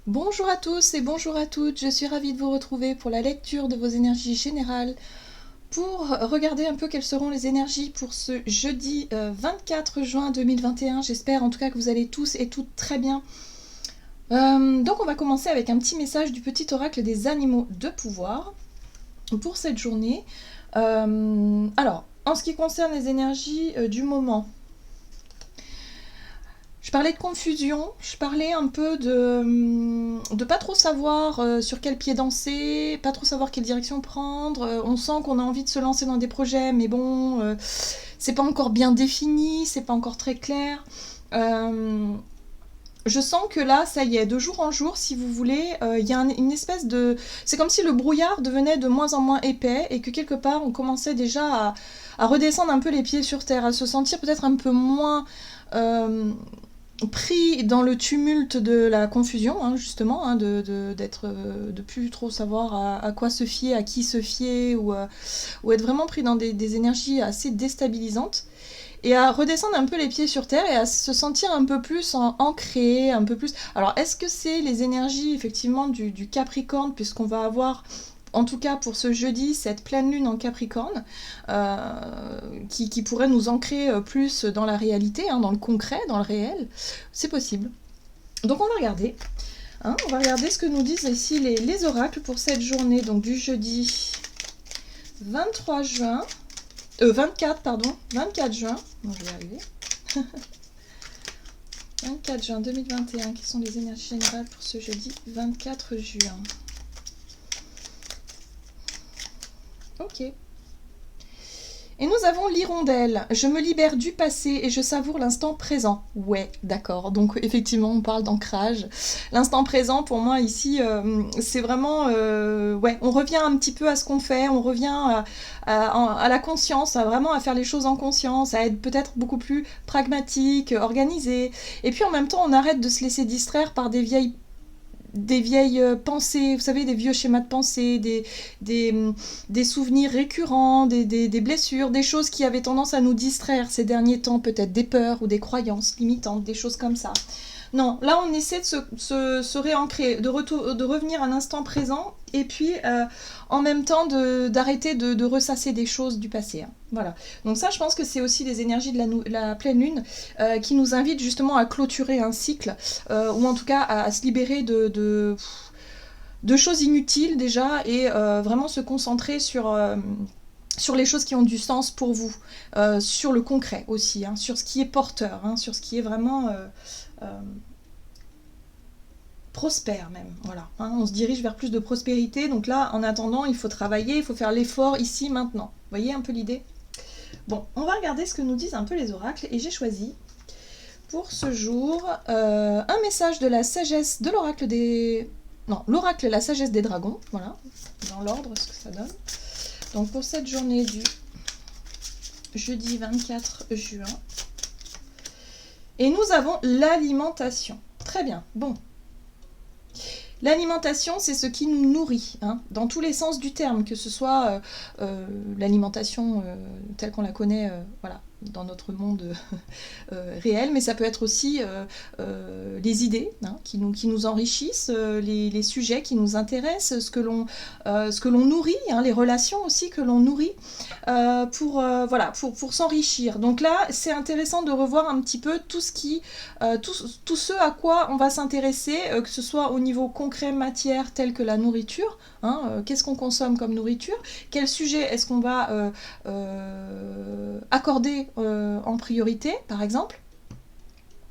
Bonjour à tous et bonjour à toutes, je suis ravie de vous retrouver pour la lecture de vos énergies générales, pour regarder un peu quelles seront les énergies pour ce jeudi 24 juin 2021. J'espère en tout cas que vous allez tous et toutes très bien. Donc on va commencer avec un petit message du petit oracle des animaux de pouvoir pour cette journée. Alors, en ce qui concerne les énergies du moment, je parlais de confusion, je parlais un peu de pas trop savoir sur quel pied danser, pas trop savoir quelle direction prendre. On sent qu'on a envie de se lancer dans des projets, mais bon, c'est pas encore bien défini, c'est pas encore très clair. Euh, je sens que là, ça y est, de jour en jour, si vous voulez, il y a une espèce de... C'est comme si le brouillard devenait de moins en moins épais et que quelque part, on commençait déjà à redescendre un peu les pieds sur terre, à se sentir peut-être un peu moins... euh, pris dans le tumulte de la confusion, hein, justement, hein, de plus trop savoir à quoi se fier, à qui se fier, ou être vraiment pris dans des énergies assez déstabilisantes, et à redescendre un peu les pieds sur terre et à se sentir un peu plus ancré, un peu plus... Alors, est-ce que c'est les énergies, effectivement, du Capricorne, puisqu'on va avoir en tout cas pour ce jeudi, cette pleine lune en Capricorne, qui pourrait nous ancrer plus dans la réalité, hein, dans le concret, dans le réel, c'est possible. Donc on va regarder. Hein, on va regarder ce que nous disent ici les oracles pour cette journée, donc du jeudi 23 juin. 24, pardon. 24 juin. Bon, je vais y arriver. 24 juin 2021. Quelles sont les énergies générales pour ce jeudi 24 juin? Ok. Et nous avons l'hirondelle. Je me libère du passé et je savoure l'instant présent. Ouais, d'accord. Donc effectivement, on parle d'ancrage. L'instant présent, pour moi, ici, c'est vraiment... ouais, on revient un petit peu à ce qu'on fait, on revient à la conscience, vraiment à faire les choses en conscience, à être peut-être beaucoup plus pragmatique, organisé. Et puis en même temps, on arrête de se laisser distraire par des vieilles pensées, vous savez, des vieux schémas de pensée, des, des souvenirs récurrents, des blessures, des choses qui avaient tendance à nous distraire ces derniers temps, peut-être des peurs ou des croyances limitantes, des choses comme ça. Non, là on essaie de se réancrer, de revenir à l'instant présent et puis en même temps d'arrêter de ressasser des choses du passé. Hein. Voilà. Donc ça je pense que c'est aussi les énergies de la pleine lune qui nous invitent justement à clôturer un cycle ou en tout cas à se libérer de choses inutiles déjà et vraiment se concentrer sur les choses qui ont du sens pour vous, sur le concret aussi, hein, sur ce qui est porteur, hein, sur ce qui est vraiment euh, prospère même. Voilà, hein, on se dirige vers plus de prospérité. Donc là, en attendant, il faut travailler, il faut faire l'effort ici, maintenant. Vous voyez un peu l'idée? Bon, on va regarder ce que nous disent un peu les oracles et j'ai choisi pour ce jour un message de la sagesse de l'oracle des... Non, l'oracle la sagesse des dragons. Voilà, dans l'ordre ce que ça donne. Donc pour cette journée du jeudi 24 juin. Et nous avons l'alimentation. Très bien. Bon, l'alimentation, c'est ce qui nous nourrit, hein, dans tous les sens du terme, que ce soit l'alimentation telle qu'on la connaît, voilà, dans notre monde réel, mais ça peut être aussi les idées hein, qui nous enrichissent, les sujets qui nous intéressent, ce que l'on nourrit, hein, les relations aussi que l'on nourrit voilà, pour s'enrichir. Donc là, c'est intéressant de revoir un petit peu tout ce à quoi on va s'intéresser, que ce soit au niveau concret matière tel que la nourriture, hein, qu'est-ce qu'on consomme comme nourriture, quel sujet est-ce qu'on va accorder en priorité, par exemple.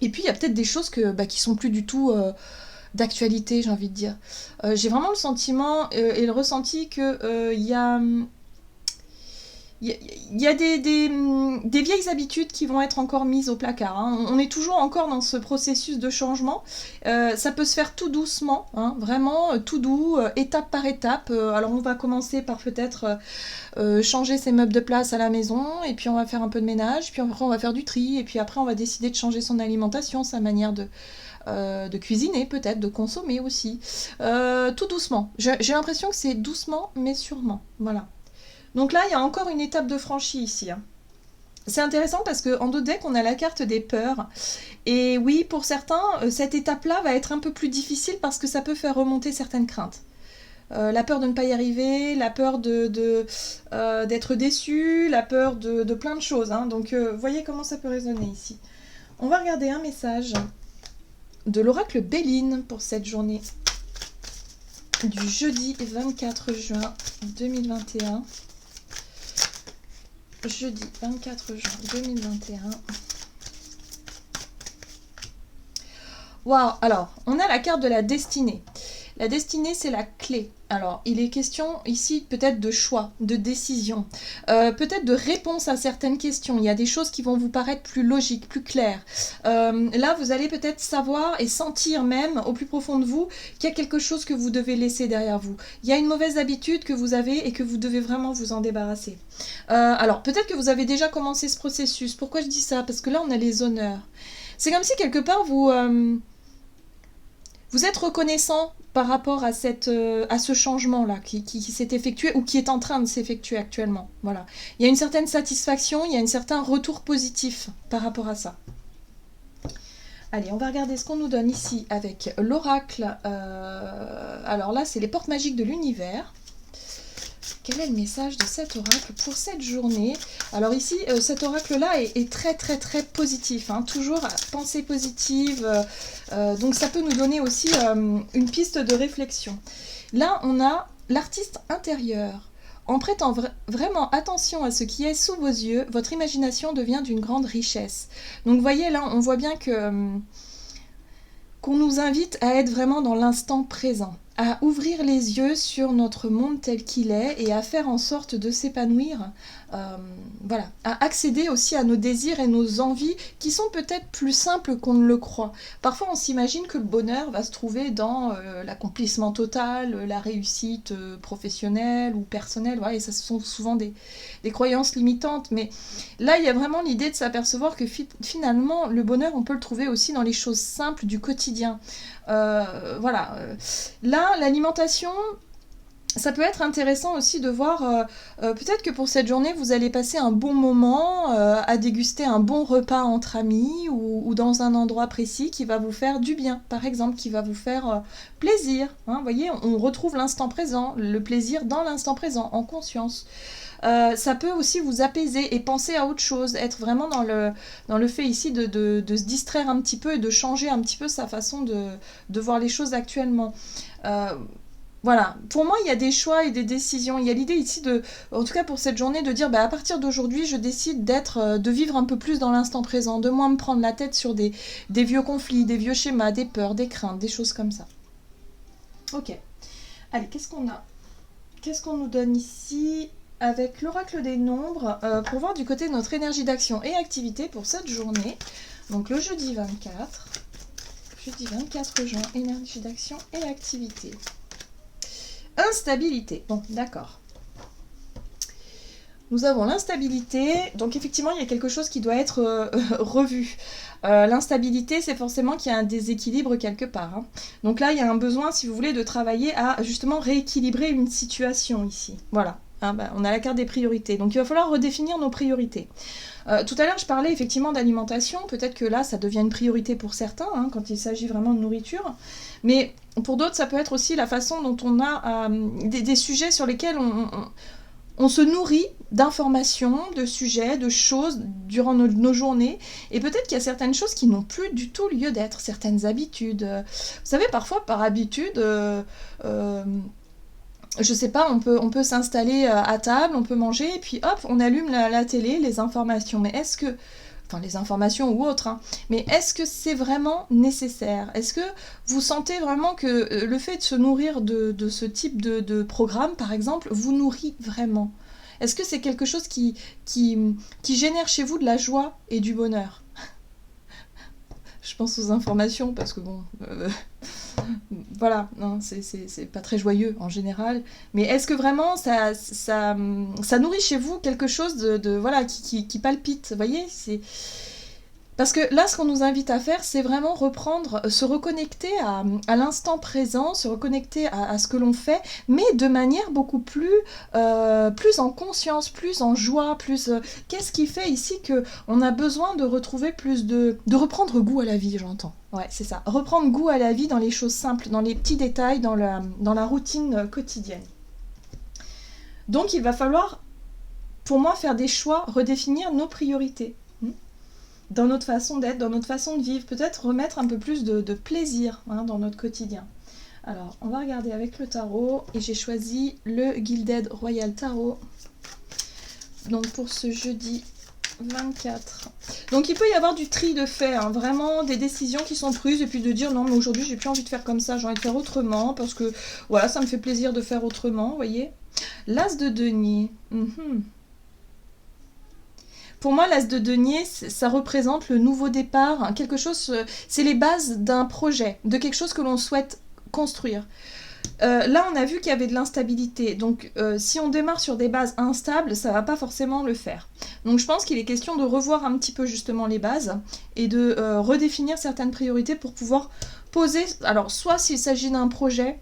Et puis il y a peut-être des choses qui sont plus du tout d'actualité, j'ai envie de dire. J'ai vraiment le sentiment et le ressenti que il y a il y a des vieilles habitudes qui vont être encore mises au placard. Hein. On est toujours encore dans ce processus de changement. Ça peut se faire tout doucement, hein, vraiment tout doux, étape par étape. Alors on va commencer par peut-être changer ses meubles de place à la maison, et puis on va faire un peu de ménage, puis après on va faire du tri, et puis après on va décider de changer son alimentation, sa manière de cuisiner peut-être, de consommer aussi. Tout doucement. J'ai l'impression que c'est doucement mais sûrement. Voilà. Donc là, il y a encore une étape de franchie ici. Hein. C'est intéressant parce qu'en dos de deck, on a la carte des peurs. Et oui, pour certains, cette étape-là va être un peu plus difficile parce que ça peut faire remonter certaines craintes. La peur de ne pas y arriver, la peur d'être déçu, la peur de plein de choses. Hein. Donc, voyez comment ça peut résonner ici. On va regarder un message de l'oracle Béline pour cette journée du jeudi 24 juin 2021. Jeudi 24 juin 2021. Waouh, alors, on a la carte de la destinée. La destinée, c'est la clé. Alors, il est question ici peut-être de choix, de décision, peut-être de réponse à certaines questions. Il y a des choses qui vont vous paraître plus logiques, plus claires. Là, vous allez peut-être savoir et sentir même au plus profond de vous qu'il y a quelque chose que vous devez laisser derrière vous. Il y a une mauvaise habitude que vous avez et que vous devez vraiment vous en débarrasser. Alors, peut-être que vous avez déjà commencé ce processus. Pourquoi je dis ça? Parce que là, on a les honneurs. C'est comme si quelque part, vous êtes reconnaissant par rapport à ce changement-là qui s'est effectué ou qui est en train de s'effectuer actuellement. Voilà. Il y a une certaine satisfaction, il y a un certain retour positif par rapport à ça. Allez, on va regarder ce qu'on nous donne ici avec l'oracle. Alors là, c'est les portes magiques de l'univers. Quel est le message de cet oracle pour cette journée? Alors ici, cet oracle-là est très très très positif, hein, toujours pensée positive, donc ça peut nous donner aussi une piste de réflexion. Là, on a l'artiste intérieur. En prêtant vraiment attention à ce qui est sous vos yeux, votre imagination devient d'une grande richesse. Donc vous voyez là, on voit bien qu'on nous invite à être vraiment dans l'instant présent, à ouvrir les yeux sur notre monde tel qu'il est et à faire en sorte de s'épanouir, voilà, à accéder aussi à nos désirs et nos envies qui sont peut-être plus simples qu'on ne le croit. Parfois on s'imagine que le bonheur va se trouver dans l'accomplissement total, la réussite professionnelle ou personnelle, voilà, et ça ce sont souvent des croyances limitantes, mais là il y a vraiment l'idée de s'apercevoir que finalement le bonheur on peut le trouver aussi dans les choses simples du quotidien. Voilà. Là, l'alimentation, ça peut être intéressant aussi de voir, peut-être que pour cette journée, vous allez passer un bon moment à déguster un bon repas entre amis ou dans un endroit précis qui va vous faire du bien, par exemple, qui va vous faire plaisir. Hein, vous voyez, on retrouve l'instant présent, le plaisir dans l'instant présent, en conscience. Ça peut aussi vous apaiser et penser à autre chose, être vraiment dans le fait ici de se distraire un petit peu et de changer un petit peu sa façon de voir les choses actuellement. Voilà, pour moi il y a des choix et des décisions, il y a l'idée ici en tout cas pour cette journée, de dire à partir d'aujourd'hui je décide de vivre un peu plus dans l'instant présent, de moins me prendre la tête sur des vieux conflits, des vieux schémas, des peurs, des craintes, des choses comme ça. Ok, allez, qu'est-ce qu'on a? Qu'est-ce qu'on nous donne ici avec l'oracle des nombres pour voir du côté de notre énergie d'action et activité pour cette journée. Donc le jeudi 24 juin, énergie d'action et activité. Instabilité. Bon, d'accord. Nous avons l'instabilité, donc effectivement il y a quelque chose qui doit être revu. L'instabilité, c'est forcément qu'il y a un déséquilibre quelque part. Hein. Donc là, il y a un besoin, si vous voulez, de travailler à justement rééquilibrer une situation ici. Voilà. Hein, on a la carte des priorités. Donc il va falloir redéfinir nos priorités. Tout à l'heure, je parlais effectivement d'alimentation. Peut-être que là, ça devient une priorité pour certains, hein, quand il s'agit vraiment de nourriture. Mais pour d'autres, ça peut être aussi la façon dont on a des sujets sur lesquels on se nourrit d'informations, de sujets, de choses durant nos journées. Et peut-être qu'il y a certaines choses qui n'ont plus du tout lieu d'être, certaines habitudes. Vous savez, parfois, par habitude... je sais pas, on peut s'installer à table, on peut manger, et puis hop, on allume la télé, les informations. Mais est-ce que... Enfin, les informations ou autres, hein, mais est-ce que c'est vraiment nécessaire? Est-ce que vous sentez vraiment que le fait de se nourrir de ce type de programme, par exemple, vous nourrit vraiment? Est-ce que c'est quelque chose qui génère chez vous de la joie et du bonheur? Je pense aux informations, parce que bon... voilà, non, c'est pas très joyeux en général, mais est-ce que vraiment ça nourrit chez vous quelque chose voilà, qui palpite, vous voyez, Parce que là, ce qu'on nous invite à faire, c'est vraiment reprendre, se reconnecter à l'instant présent, se reconnecter à ce que l'on fait, mais de manière beaucoup plus, plus en conscience, plus en joie, plus... qu'est-ce qui fait ici que on a besoin de retrouver plus de reprendre goût à la vie, j'entends. Ouais, c'est ça. Reprendre goût à la vie dans les choses simples, dans les petits détails, dans la routine quotidienne. Donc il va falloir, pour moi, faire des choix, redéfinir nos priorités. Dans notre façon d'être, dans notre façon de vivre, peut-être remettre un peu plus de plaisir dans notre quotidien. Alors, on va regarder avec le tarot, et j'ai choisi le Gilded Royal Tarot. Donc pour ce jeudi 24. Donc il peut y avoir du tri de fait, vraiment des décisions qui sont prises, et puis de dire non mais aujourd'hui j'ai plus envie de faire comme ça, j'ai envie de faire autrement, parce que voilà, ça me fait plaisir de faire autrement, vous voyez. L'As de denier. Pour moi, l'As de denier, ça représente le nouveau départ, quelque chose, c'est les bases d'un projet, de quelque chose que l'on souhaite construire. Là, on a vu qu'il y avait de l'instabilité, donc si on démarre sur des bases instables, ça va pas forcément le faire. Donc je pense qu'il est question de revoir un petit peu justement les bases, et de redéfinir certaines priorités pour pouvoir poser, alors soit s'il s'agit d'un projet,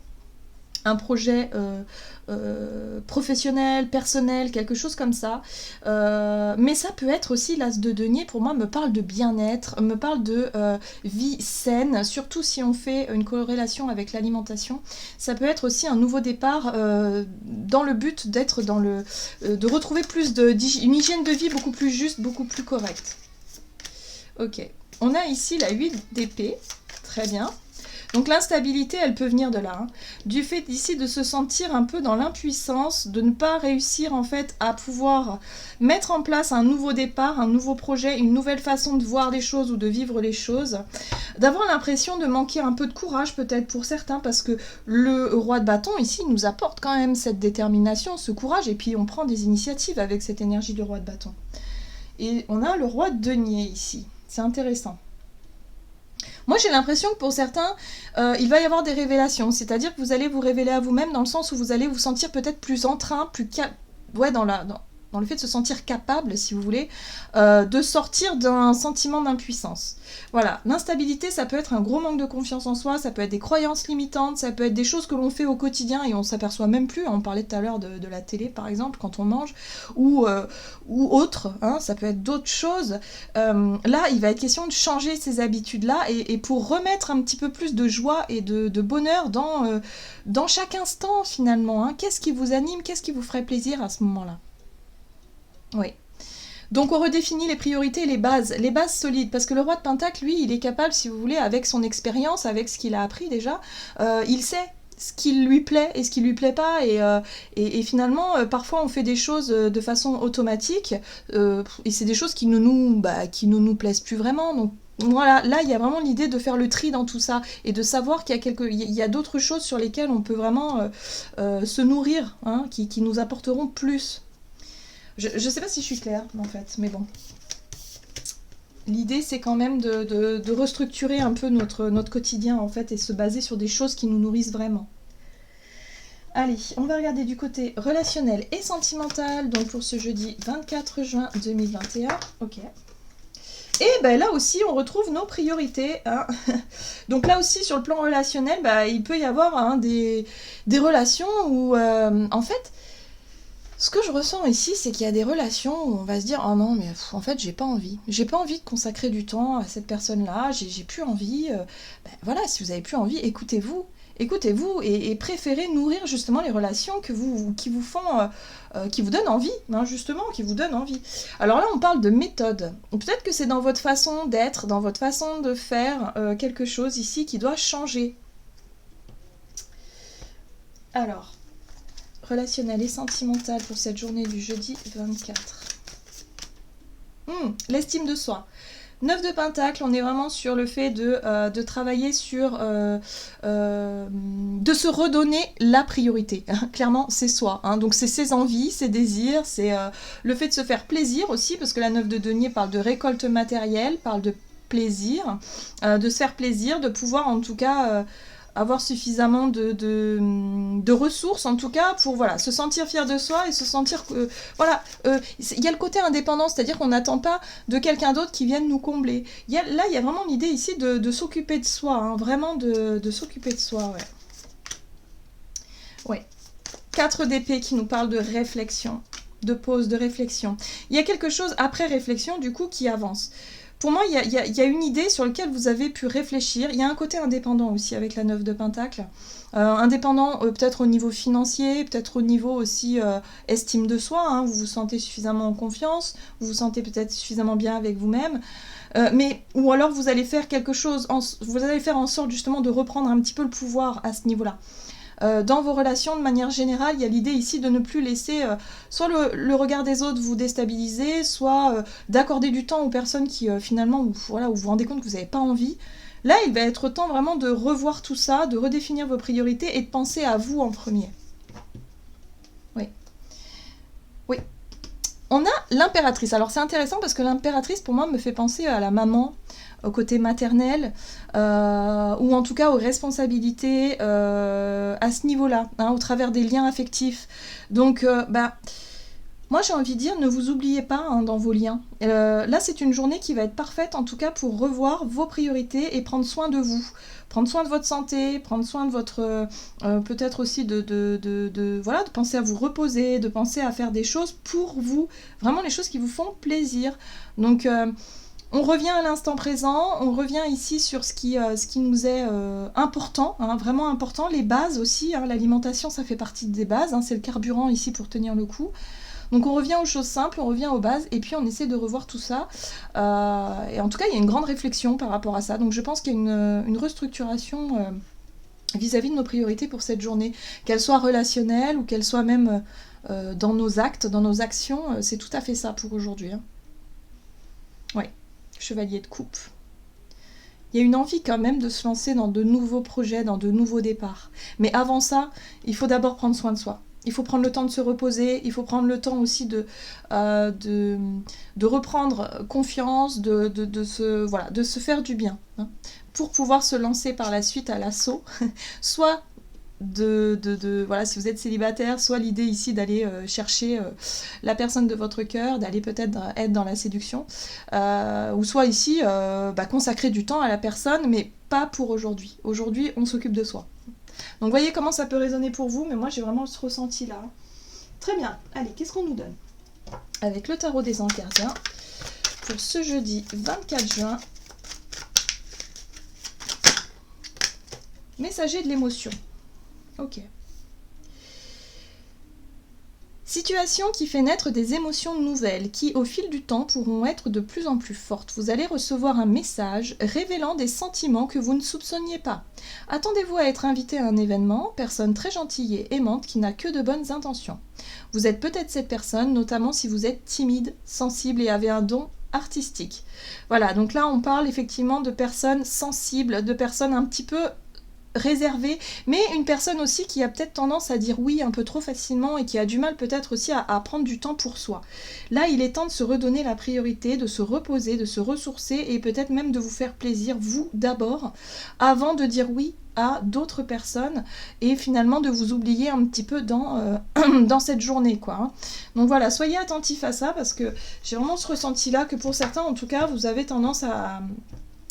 professionnel, personnel, quelque chose comme ça. Mais ça peut être aussi, l'As de denier, pour moi, me parle de bien-être, me parle de vie saine, surtout si on fait une corrélation avec l'alimentation. Ça peut être aussi un nouveau départ dans le but d'être dans le... de retrouver plus une hygiène de vie beaucoup plus juste, beaucoup plus correcte. Ok. On a ici la 8 d'épée. Très bien. Donc l'instabilité, elle peut venir de là, du fait d'ici de se sentir un peu dans l'impuissance, de ne pas réussir en fait à pouvoir mettre en place un nouveau départ, un nouveau projet, une nouvelle façon de voir les choses ou de vivre les choses, d'avoir l'impression de manquer un peu de courage peut-être pour certains, parce que le roi de bâton ici nous apporte quand même cette détermination, ce courage, et puis on prend des initiatives avec cette énergie du roi de bâton. Et on a le roi de denier ici, c'est intéressant. Moi, j'ai l'impression que pour certains, il va y avoir des révélations. C'est-à-dire que vous allez vous révéler à vous-même dans le sens où vous allez vous sentir peut-être plus en train, dans le fait de se sentir capable, si vous voulez, de sortir d'un sentiment d'impuissance. Voilà, l'instabilité, ça peut être un gros manque de confiance en soi, ça peut être des croyances limitantes, ça peut être des choses que l'on fait au quotidien et on s'aperçoit même plus. On parlait tout à l'heure de la télé, par exemple, quand on mange, ou autre, ça peut être d'autres choses. Là, il va être question de changer ces habitudes-là, et pour remettre un petit peu plus de joie et de bonheur dans chaque instant, finalement. Qu'est-ce qui vous anime, qu'est-ce qui vous ferait plaisir à ce moment-là? Oui. Donc on redéfinit les priorités et les bases solides, parce que le roi de Pentacle, lui, il est capable, si vous voulez, avec son expérience, avec ce qu'il a appris déjà, il sait ce qui lui plaît et ce qui lui plaît pas, et finalement, parfois on fait des choses de façon automatique, et c'est des choses qui ne nous plaisent plus vraiment, donc voilà, là il y a vraiment l'idée de faire le tri dans tout ça, et de savoir qu'il y a d'autres choses sur lesquelles on peut vraiment se nourrir, qui nous apporteront plus. Je sais pas si je suis claire, en fait, mais bon. L'idée, c'est quand même de restructurer un peu notre quotidien, en fait, et se baser sur des choses qui nous nourrissent vraiment. Allez, on va regarder du côté relationnel et sentimental, donc pour ce jeudi 24 juin 2021. Ok. Et ben là aussi, on retrouve nos priorités. Donc là aussi, sur le plan relationnel, il peut y avoir des relations où, en fait... Ce que je ressens ici, c'est qu'il y a des relations où on va se dire « Oh non, mais en fait, j'ai pas envie. J'ai pas envie de consacrer du temps à cette personne-là, j'ai plus envie. » Voilà, si vous avez plus envie, écoutez-vous. Écoutez-vous et préférez nourrir justement les relations qui vous font... qui vous donnent envie, justement, qui vous donnent envie. Alors là, on parle de méthode. Peut-être que c'est dans votre façon d'être, dans votre façon de faire quelque chose ici qui doit changer. Alors... relationnel et sentimental pour cette journée du jeudi 24. L'estime de soi. 9 de Pentacle, on est vraiment sur le fait de travailler sur... de se redonner la priorité. Clairement, c'est soi. Donc c'est ses envies, ses désirs, c'est le fait de se faire plaisir aussi, parce que la 9 de denier parle de récolte matérielle, parle de plaisir, de se faire plaisir, de pouvoir en tout cas... avoir suffisamment de ressources, en tout cas, pour voilà, se sentir fier de soi et se sentir que... voilà, il y a le côté indépendant, c'est-à-dire qu'on n'attend pas de quelqu'un d'autre qui vienne nous combler. Là, il y a vraiment l'idée ici de s'occuper de soi, hein, vraiment de s'occuper de soi, ouais. Ouais. 4 d'épée qui nous parle de réflexion, de pause, de réflexion. Il y a quelque chose après réflexion, du coup, qui avance. Pour moi, il y a une idée sur laquelle vous avez pu réfléchir. Il y a un côté indépendant aussi avec la 9 de Pentacle. Indépendant peut-être au niveau financier, peut-être au niveau aussi estime de soi. Hein. Vous vous sentez suffisamment en confiance, vous vous sentez peut-être suffisamment bien avec vous-même. Ou alors vous allez faire quelque chose, vous allez faire en sorte justement de reprendre un petit peu le pouvoir à ce niveau-là. Dans vos relations, de manière générale, il y a l'idée ici de ne plus laisser soit le regard des autres vous déstabiliser, soit d'accorder du temps aux personnes qui finalement, voilà, où vous vous rendez compte que vous n'avez pas envie. Là, il va être temps vraiment de revoir tout ça, de redéfinir vos priorités et de penser à vous en premier. Oui. Oui. On a l'impératrice. Alors c'est intéressant parce que l'impératrice, pour moi, me fait penser à la maman, au côté maternel, ou en tout cas aux responsabilités à ce niveau-là, hein, au travers des liens affectifs. Donc, moi j'ai envie de dire, ne vous oubliez pas hein, dans vos liens. Là, c'est une journée qui va être parfaite, en tout cas pour revoir vos priorités et prendre soin de vous. Prendre soin de votre santé, prendre soin de votre... peut-être aussi voilà, de penser à vous reposer, de penser à faire des choses pour vous. Vraiment les choses qui vous font plaisir. Donc... on revient à l'instant présent, on revient ici sur ce qui nous est important, hein, vraiment important, les bases aussi, hein, l'alimentation ça fait partie des bases, hein, c'est le carburant ici pour tenir le coup. Donc on revient aux choses simples, on revient aux bases, et puis on essaie de revoir tout ça. Et en tout cas, il y a une grande réflexion par rapport à ça, donc je pense qu'il y a une restructuration vis-à-vis de nos priorités pour cette journée, qu'elle soit relationnelle ou qu'elle soit même dans nos actes, dans nos actions, c'est tout à fait ça pour aujourd'hui. Hein. Oui. Chevalier de coupe. Il y a une envie quand même de se lancer dans de nouveaux projets, dans de nouveaux départs. Mais avant ça, il faut d'abord prendre soin de soi. Il faut prendre le temps de se reposer, il faut prendre le temps aussi de reprendre confiance, de se faire du bien, hein, pour pouvoir se lancer par la suite à l'assaut, soit voilà, si vous êtes célibataire, soit l'idée ici d'aller chercher la personne de votre cœur, d'aller peut-être être dans la séduction, ou soit ici consacrer du temps à la personne, mais pas pour aujourd'hui. Aujourd'hui, on s'occupe de soi. Donc voyez comment ça peut résonner pour vous, mais moi j'ai vraiment ce ressenti là. Très bien, allez, qu'est-ce qu'on nous donne? Avec le tarot des anges gardiens, pour ce jeudi 24 juin, messager de l'émotion. Ok. Situation qui fait naître des émotions nouvelles qui, au fil du temps, pourront être de plus en plus fortes. Vous allez recevoir un message révélant des sentiments que vous ne soupçonniez pas. Attendez-vous à être invité à un événement, personne très gentille et aimante qui n'a que de bonnes intentions. Vous êtes peut-être cette personne, notamment si vous êtes timide, sensible et avez un don artistique. Voilà, donc là on parle effectivement de personnes sensibles, de personnes un petit peu réservée, mais une personne aussi qui a peut-être tendance à dire oui un peu trop facilement et qui a du mal peut-être aussi à prendre du temps pour soi. Là, il est temps de se redonner la priorité, de se reposer, de se ressourcer et peut-être même de vous faire plaisir, vous d'abord, avant de dire oui à d'autres personnes et finalement de vous oublier un petit peu dans cette journée, quoi. Hein. Donc voilà, soyez attentifs à ça parce que j'ai vraiment ce ressenti-là que pour certains, en tout cas, vous avez tendance à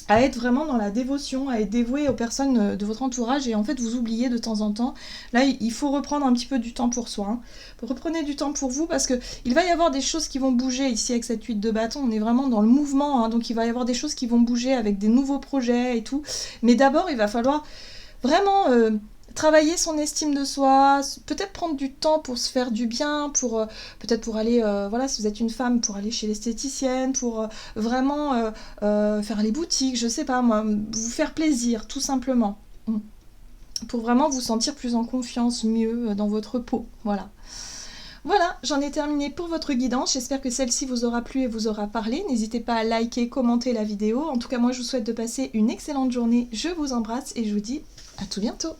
être vraiment dans la dévotion, à être dévoué aux personnes de votre entourage et en fait vous oubliez de temps en temps. Là, il faut reprendre un petit peu du temps pour soi. Hein. Reprenez du temps pour vous parce qu'il va y avoir des choses qui vont bouger ici avec cette 8 de bâton. On est vraiment dans le mouvement, hein, donc il va y avoir des choses qui vont bouger avec des nouveaux projets et tout. Mais d'abord, il va falloir vraiment... travailler son estime de soi, peut-être prendre du temps pour se faire du bien, peut-être pour aller, voilà, si vous êtes une femme, pour aller chez l'esthéticienne, pour vraiment faire les boutiques, je sais pas moi, vous faire plaisir, tout simplement. Pour vraiment vous sentir plus en confiance, mieux dans votre peau, voilà. Voilà, j'en ai terminé pour votre guidance, j'espère que celle-ci vous aura plu et vous aura parlé. N'hésitez pas à liker, commenter la vidéo. En tout cas, moi je vous souhaite de passer une excellente journée, je vous embrasse et je vous dis à tout bientôt.